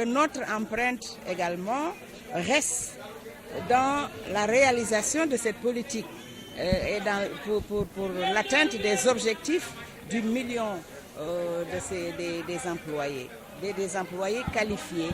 que notre empreinte également reste dans la réalisation de cette politique et pour l'atteinte des objectifs du million des employés, des employés qualifiés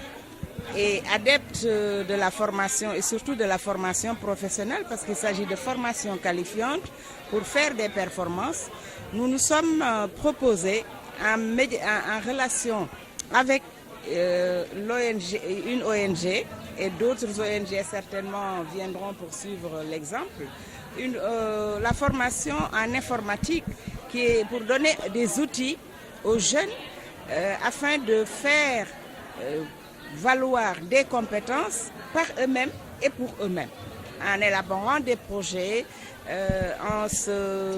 et adeptes de la formation et surtout de la formation professionnelle, parce qu'il s'agit de formation qualifiante pour faire des performances. Nous nous sommes proposés en relation avec une ONG, et d'autres ONG certainement viendront poursuivre l'exemple, la formation en informatique qui est pour donner des outils aux jeunes afin de faire valoir des compétences par eux-mêmes et pour eux-mêmes, en élaborant des projets, en se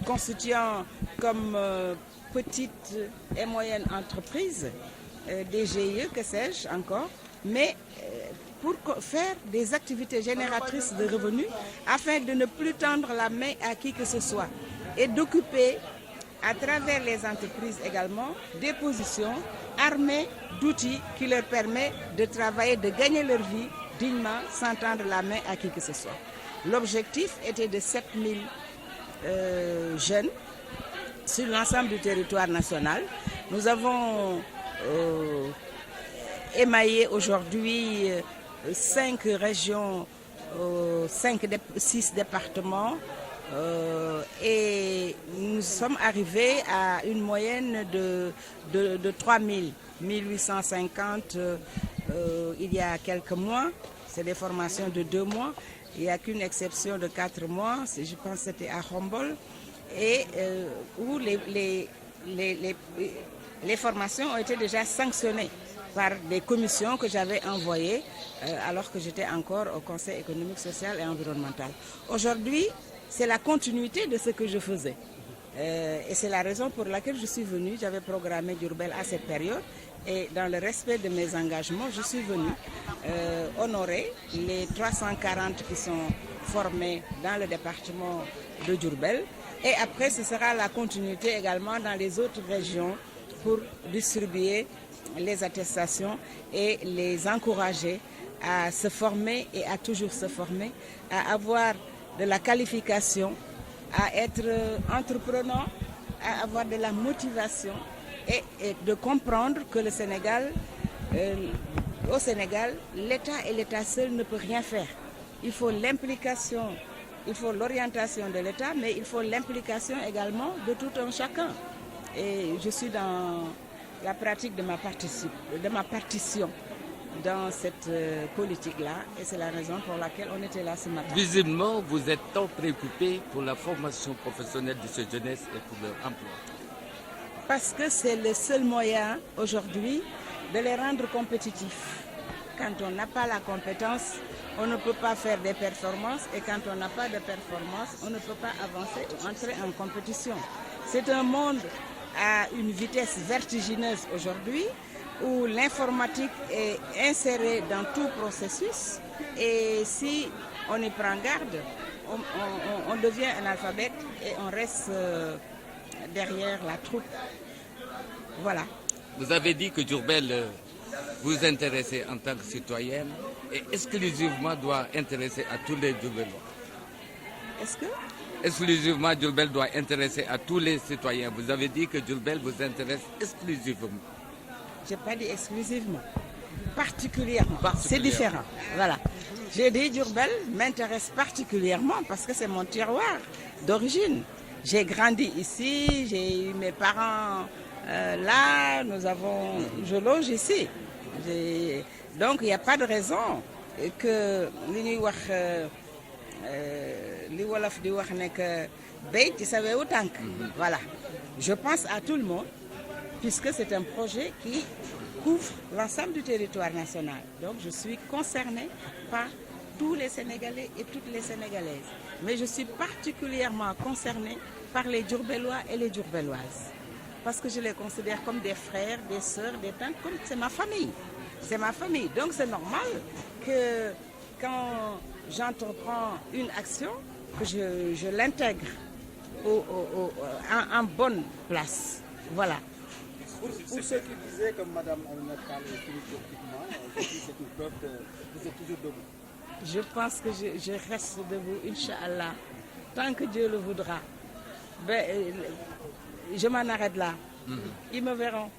constituant comme petites et moyennes entreprises, des GIE, que sais-je encore, mais pour faire des activités génératrices de revenus afin de ne plus tendre la main à qui que ce soit et d'occuper à travers les entreprises également des positions armées d'outils qui leur permettent de travailler, de gagner leur vie dignement sans tendre la main à qui que ce soit. L'objectif était de 7000 jeunes sur l'ensemble du territoire national. Nous avons émaillé aujourd'hui 5 régions, 6 départements et nous sommes arrivés à une moyenne de 3000, 1850 il y a quelques mois. C'est des formations de 2 mois. Il n'y a qu'une exception de 4 mois, je pense que c'était à Khombole, et où les formations ont été déjà sanctionnées par des commissions que j'avais envoyées alors que j'étais encore au Conseil économique, social et environnemental. Aujourd'hui, c'est la continuité de ce que je faisais. Et c'est la raison pour laquelle je suis venue. J'avais programmé Diourbel à cette période. Et dans le respect de mes engagements, je suis venue honorer les 340 qui sont formés dans le département de Diourbel. Et après, ce sera la continuité également dans les autres régions pour distribuer les attestations et les encourager à se former et à toujours se former, à avoir de la qualification, à être entreprenant, à avoir de la motivation et de comprendre que le Sénégal, au Sénégal, l'État et l'État seul ne peut rien faire. Il faut l'implication, il faut l'orientation de l'État, mais il faut l'implication également de tout un chacun. Et je suis dans la pratique de ma partition dans cette politique-là, et c'est la raison pour laquelle on était là ce matin. Visiblement, vous êtes tant préoccupé pour la formation professionnelle de ces jeunesses et pour leur emploi. Parce que c'est le seul moyen aujourd'hui de les rendre compétitifs. Quand on n'a pas la compétence, on ne peut pas faire des performances, et quand on n'a pas de performance, on ne peut pas avancer ou entrer en compétition. C'est un monde à une vitesse vertigineuse aujourd'hui, où l'informatique est insérée dans tout processus, et si on y prend garde, on devient un analphabète et on reste derrière la troupe. Voilà. Vous avez dit que Diourbel vous intéressez en tant que citoyenne et exclusivement doit intéresser à tous les Diourbellois. Est-ce que exclusivement Diourbel doit intéresser à tous les citoyens. Vous avez dit que Diourbel vous intéresse exclusivement. Je n'ai pas dit exclusivement. Particulièrement. C'est différent. Voilà. J'ai dit Diourbel m'intéresse particulièrement parce que c'est mon terroir d'origine. J'ai grandi ici, j'ai eu mes parents là, je loge ici. Donc il n'y a pas de raison que li wolof di wax ne que béy ci sa wewu tànk. Voilà. Je pense à tout le monde puisque c'est un projet qui couvre l'ensemble du territoire national. Donc je suis concernée par tous les Sénégalais et toutes les Sénégalaises. Mais je suis particulièrement concernée par les Diourbellois et les Diourbelloises. Parce que je les considère comme des frères, des sœurs, des tantes, comme c'est ma famille. C'est ma famille. Donc c'est normal que quand j'entreprends une action, que je l'intègre en bonne place. Voilà. Pour ceux qui disaient que Mme Aminata Tall est finie politiquement, aujourd'hui c'est une preuve que vous êtes toujours debout. Je pense que je reste debout, Inch'Allah, tant que Dieu le voudra. Ben, je m'en arrête là. Ils me verront.